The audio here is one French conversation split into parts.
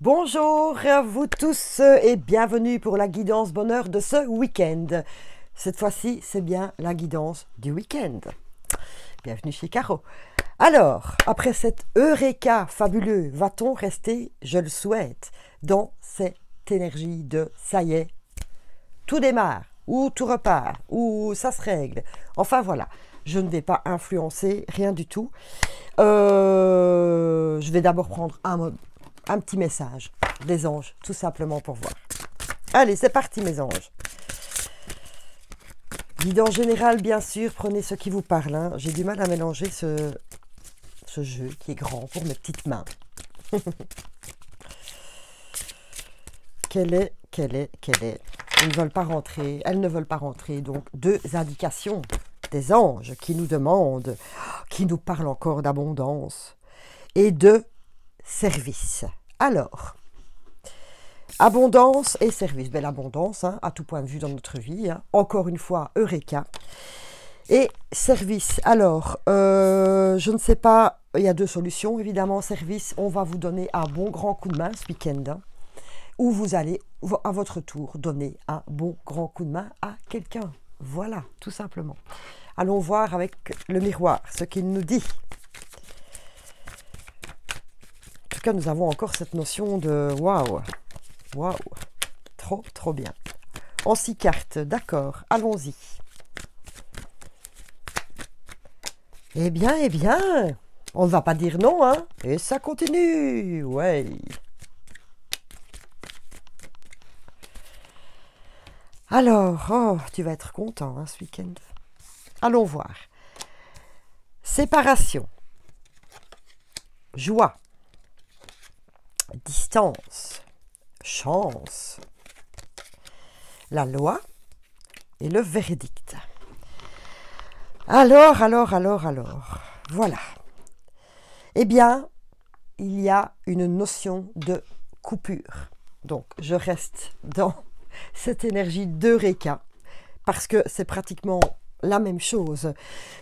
Bonjour à vous tous et bienvenue pour la guidance bonheur de ce week-end. Cette fois-ci, c'est bien la guidance du week-end. Bienvenue chez Caro. Alors, après cet Eureka fabuleux, va-t-on rester, je le souhaite, dans cette énergie de ça y est, tout démarre, ou tout repart, ou ça se règle. Enfin voilà, je ne vais pas influencer, rien du tout. Je vais d'abord prendre un petit message des anges, tout simplement pour voir. Allez, c'est parti mes anges. Guidance générale, bien sûr, prenez ce qui vous parle. Hein. J'ai du mal à mélanger ce jeu qui est grand pour mes petites mains. Quelle est Ils ne veulent pas rentrer, elles ne veulent pas rentrer. Donc, deux indications des anges qui nous demandent, qui nous parlent encore d'abondance et de service. Alors, abondance et service. Ben, l'abondance, hein, à tout point de vue dans notre vie. Hein. Encore une fois, Eureka. Et service. Alors, je ne sais pas, il y a deux solutions. Évidemment, service, on va vous donner un bon grand coup de main ce week-end. Hein, où vous allez, à votre tour, donner un bon grand coup de main à quelqu'un. Voilà, tout simplement. Allons voir avec le miroir ce qu'il nous dit. En tout cas, nous avons encore cette notion de waouh, waouh, trop bien. En 6 cartes, d'accord, allons-y. Eh bien, on ne va pas dire non, hein, et ça continue, ouais. Alors, oh, tu vas être content hein, ce week-end. Allons voir. Séparation, joie, distance, chance, la loi et le verdict. Alors, voilà. Eh bien, il y a une notion de coupure. Donc, je reste dans cette énergie d'Eureka parce que c'est pratiquement la même chose.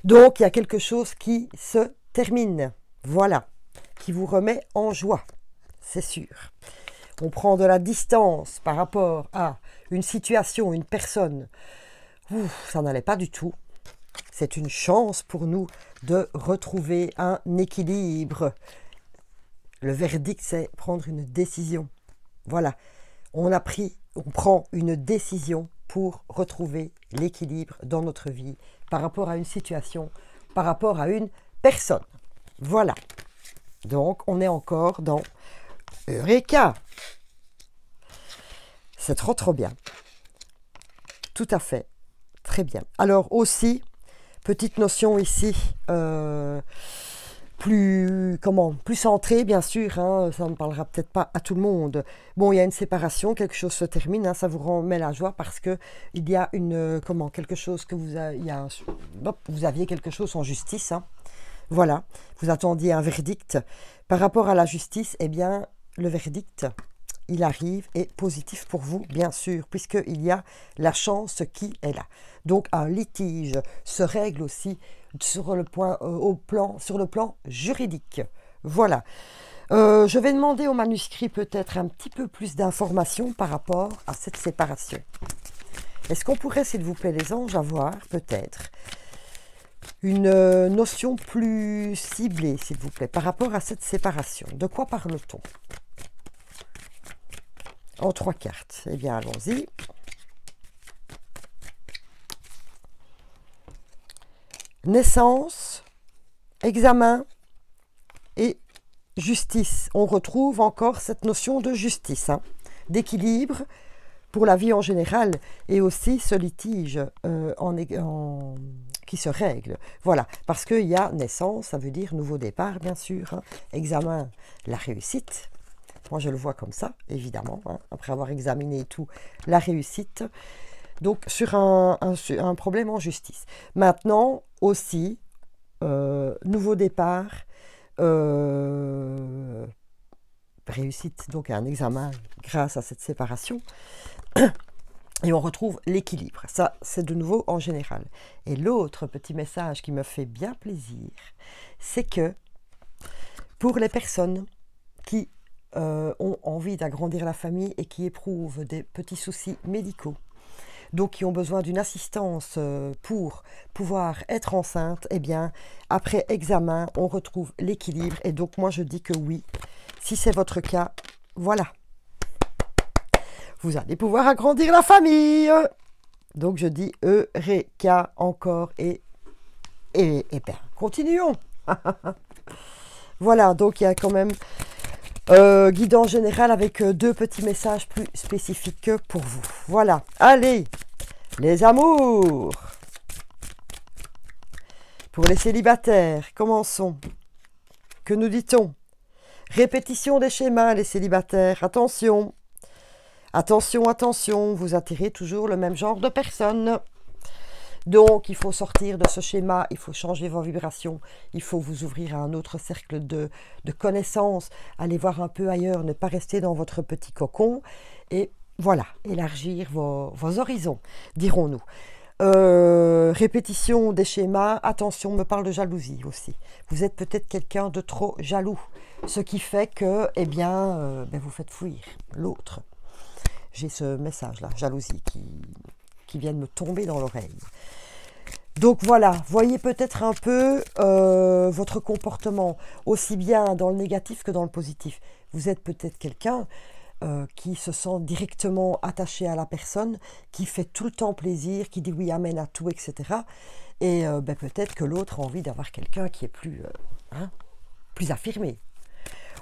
Donc, il y a quelque chose qui se termine. Voilà. Qui vous remet en joie. C'est sûr. On prend de la distance par rapport à une situation, une personne. Ouf, ça n'allait pas du tout. C'est une chance pour nous de retrouver un équilibre. Le verdict, c'est prendre une décision. Voilà. On prend une décision pour retrouver l'équilibre dans notre vie par rapport à une situation, par rapport à une personne. Voilà. Donc, on est encore dans Eureka. C'est trop bien. Tout à fait. Très bien. Alors aussi, petite notion ici, plus centrée, bien sûr, hein, ça ne parlera peut-être pas à tout le monde. Bon, il y a une séparation, quelque chose se termine, hein, ça vous remet la joie parce que il y a quelque chose que vous aviez quelque chose en justice, hein. Voilà, vous attendiez un verdict. Par rapport à la justice, eh bien, le verdict, il arrive, est positif pour vous, bien sûr, puisqu'il y a la chance qui est là. Donc, un litige se règle aussi sur le plan juridique. Voilà. Je vais demander au manuscrit peut-être un petit peu plus d'informations par rapport à cette séparation. Est-ce qu'on pourrait, s'il vous plaît, les anges, avoir peut-être une notion plus ciblée, s'il vous plaît, par rapport à cette séparation? De quoi parle-t-on? En 3 cartes. Eh bien, allons-y. Naissance, examen et justice. On retrouve encore cette notion de justice, hein, d'équilibre pour la vie en général et aussi ce litige qui se règle. Voilà, parce qu'il y a naissance, ça veut dire nouveau départ, bien sûr. Hein. Examen, la réussite. Moi, je le vois comme ça, évidemment, hein, après avoir examiné tout, la réussite. Donc, sur un problème en justice. Maintenant, aussi, nouveau départ, réussite, donc un examen grâce à cette séparation. Et on retrouve l'équilibre. Ça, c'est de nouveau en général. Et l'autre petit message qui me fait bien plaisir, c'est que pour les personnes qui ont envie d'agrandir la famille et qui éprouvent des petits soucis médicaux, donc qui ont besoin d'une assistance pour pouvoir être enceinte, eh bien, après examen, on retrouve l'équilibre. Et donc, moi, je dis que oui, si c'est votre cas, voilà. Vous allez pouvoir agrandir la famille. Donc, je dis Eureka encore et bien, continuons. Voilà, donc il y a quand même guidance générale avec 2 petits messages plus spécifiques pour vous. Voilà, allez, les amours. Pour les célibataires, commençons. Que nous dit-on? Répétition des schémas, les célibataires, attention. Attention, attention, vous attirez toujours le même genre de personnes. Donc, il faut sortir de ce schéma, il faut changer vos vibrations, il faut vous ouvrir à un autre cercle de connaissances, aller voir un peu ailleurs, ne pas rester dans votre petit cocon, et voilà, élargir vos horizons, dirons-nous. Répétition des schémas, attention, on me parle de jalousie aussi. Vous êtes peut-être quelqu'un de trop jaloux, ce qui fait que, eh bien, vous faites fuir l'autre. J'ai ce message-là, jalousie, qui vient de me tomber dans l'oreille. Donc voilà, voyez peut-être un peu votre comportement, aussi bien dans le négatif que dans le positif. Vous êtes peut-être quelqu'un qui se sent directement attaché à la personne, qui fait tout le temps plaisir, qui dit oui, amène à tout, etc. Et peut-être que l'autre a envie d'avoir quelqu'un qui est plus affirmé.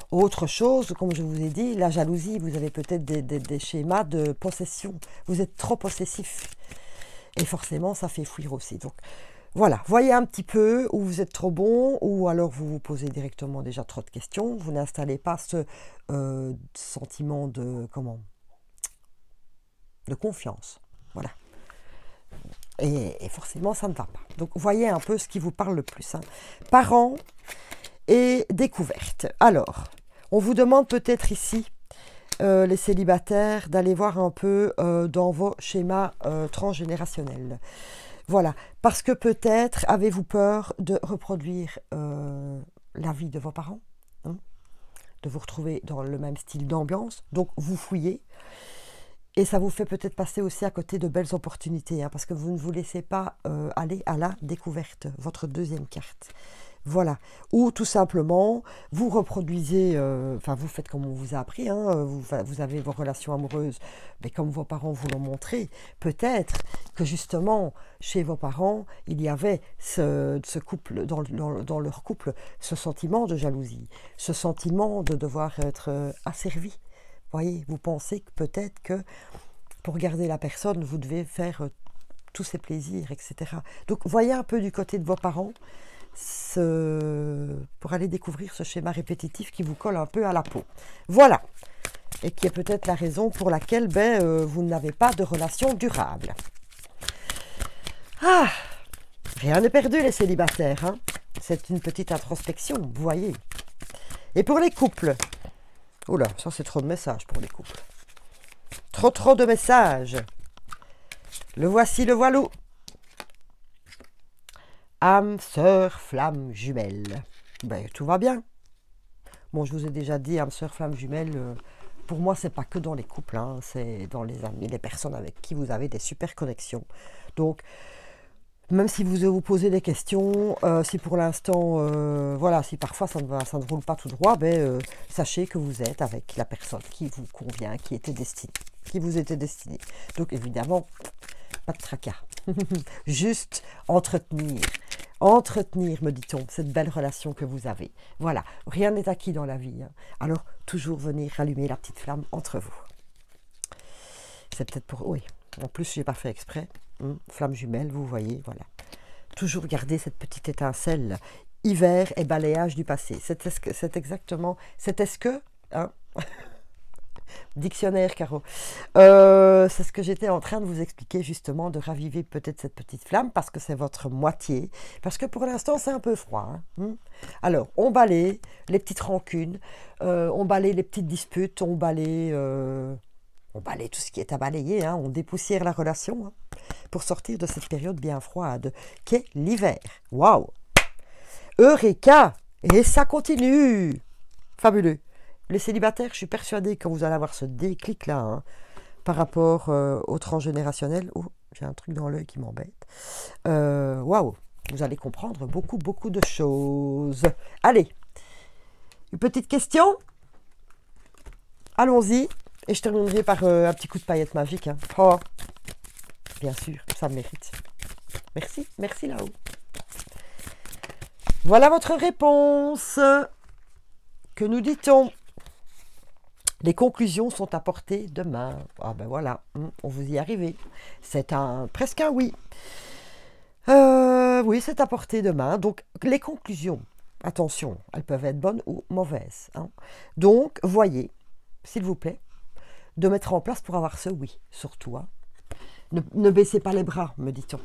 Autre chose, comme je vous ai dit, la jalousie, vous avez peut-être des schémas de possession. Vous êtes trop possessif. Et forcément, ça fait fuir aussi. Donc, voilà, voyez un petit peu où vous êtes trop bon, ou alors vous vous posez directement déjà trop de questions. Vous n'installez pas ce sentiment de confiance. Voilà. Et forcément, ça ne va pas. Donc, voyez un peu ce qui vous parle le plus. Parents et découverte. Alors, on vous demande peut-être ici, les célibataires, d'aller voir un peu dans vos schémas transgénérationnels. Voilà, parce que peut-être avez-vous peur de reproduire la vie de vos parents, de vous retrouver dans le même style d'ambiance, donc vous fouillez. Et ça vous fait peut-être passer aussi à côté de belles opportunités, parce que vous ne vous laissez pas aller à la découverte, votre deuxième carte. Voilà, ou tout simplement, vous reproduisez, vous faites comme on vous a appris, vous avez vos relations amoureuses, mais comme vos parents vous l'ont montré, peut-être que justement, chez vos parents, il y avait ce couple, dans leur couple, ce sentiment de jalousie, ce sentiment de devoir être asservi. Voyez, vous pensez que peut-être que pour garder la personne, vous devez faire tous ses plaisirs, etc. Donc, voyez un peu du côté de vos parents, pour aller découvrir ce schéma répétitif qui vous colle un peu à la peau. Voilà. Et qui est peut-être la raison pour laquelle vous n'avez pas de relation durable. Ah, rien n'est perdu les célibataires. C'est une petite introspection, vous voyez. Et pour les couples, oula, ça c'est trop de messages pour les couples. Trop de messages. Le voici, le voilou. Âme, sœur, flamme, jumelle. Tout va bien. Bon, je vous ai déjà dit, âme, sœur, flamme, jumelle, pour moi, c'est pas que dans les couples, c'est dans les amis, les personnes avec qui vous avez des super connexions. Donc, même si vous posez des questions, si pour l'instant, si parfois ça ne roule pas tout droit, sachez que vous êtes avec la personne qui vous convient, qui vous était destinée. Donc, évidemment, pas de tracas. Juste entretenir, me dit-on, cette belle relation que vous avez. Voilà, rien n'est acquis dans la vie. Alors, toujours venir rallumer la petite flamme entre vous. C'est peut-être pour... Oui, en plus, je n'ai pas fait exprès. Flamme jumelle, vous voyez, voilà. Toujours garder cette petite étincelle. Hiver et balayage du passé. C'est exactement... Est-ce que... Dictionnaire, Caro. C'est ce que j'étais en train de vous expliquer, justement, de raviver peut-être cette petite flamme, parce que c'est votre moitié, parce que pour l'instant, c'est un peu froid. Alors, on balaye les petites rancunes, on balaye les petites disputes, on balaye tout ce qui est à balayer, on dépoussière la relation, pour sortir de cette période bien froide, qu'est l'hiver. Waouh! Eureka! Et ça continue! Fabuleux! les célibataires, je suis persuadée que vous allez avoir ce déclic-là, hein, par rapport au transgénérationnel. Oh, j'ai un truc dans l'œil qui m'embête. Waouh, vous allez comprendre beaucoup, beaucoup de choses. Allez, une petite question. Allons-y. Et je terminerai par un petit coup de paillette magique. Hein. Oh, bien sûr, ça mérite. Merci, merci là-haut. Voilà votre réponse. Que nous dit-on? Les conclusions sont à portée demain. Ah ben voilà, on vous y est arrivé. C'est presque un oui. Oui, c'est à portée demain. Donc, les conclusions, attention, elles peuvent être bonnes ou mauvaises. Hein. Donc, voyez, s'il vous plaît, de mettre en place pour avoir ce oui, surtout. Hein. Ne baissez pas les bras, me dit-on.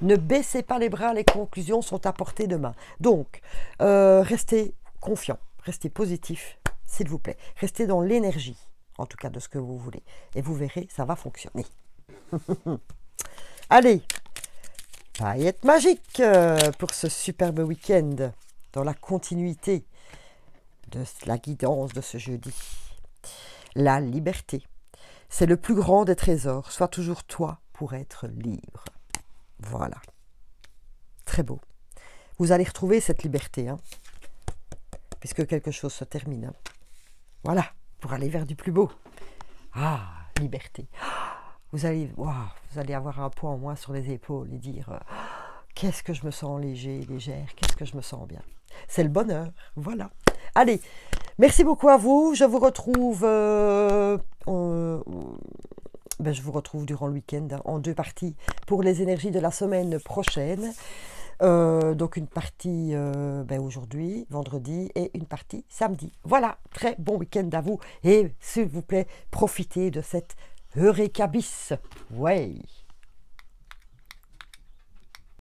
Ne baissez pas les bras, les conclusions sont à portée de main. Donc, restez confiant, restez positif, s'il vous plaît. Restez dans l'énergie, en tout cas de ce que vous voulez. Et vous verrez, ça va fonctionner. Allez, paillettes magiques pour ce superbe week-end, dans la continuité de la guidance de ce jeudi. La liberté, c'est le plus grand des trésors. Sois toujours toi pour être libre. Voilà. Très beau. Vous allez retrouver cette liberté, hein, puisque quelque chose se termine. Hein. Voilà, pour aller vers du plus beau. Ah, liberté. Vous allez avoir un poids en moins sur les épaules et dire qu'est-ce que je me sens léger, légère, qu'est-ce que je me sens bien. C'est le bonheur, voilà. Allez, merci beaucoup à vous. Je vous retrouve... je vous retrouve durant le week-end hein, en 2 parties pour les énergies de la semaine prochaine. Donc une partie aujourd'hui, vendredi, et une partie samedi. Voilà, très bon week-end à vous. Et s'il vous plaît, profitez de cette Eureka bis. Ouais.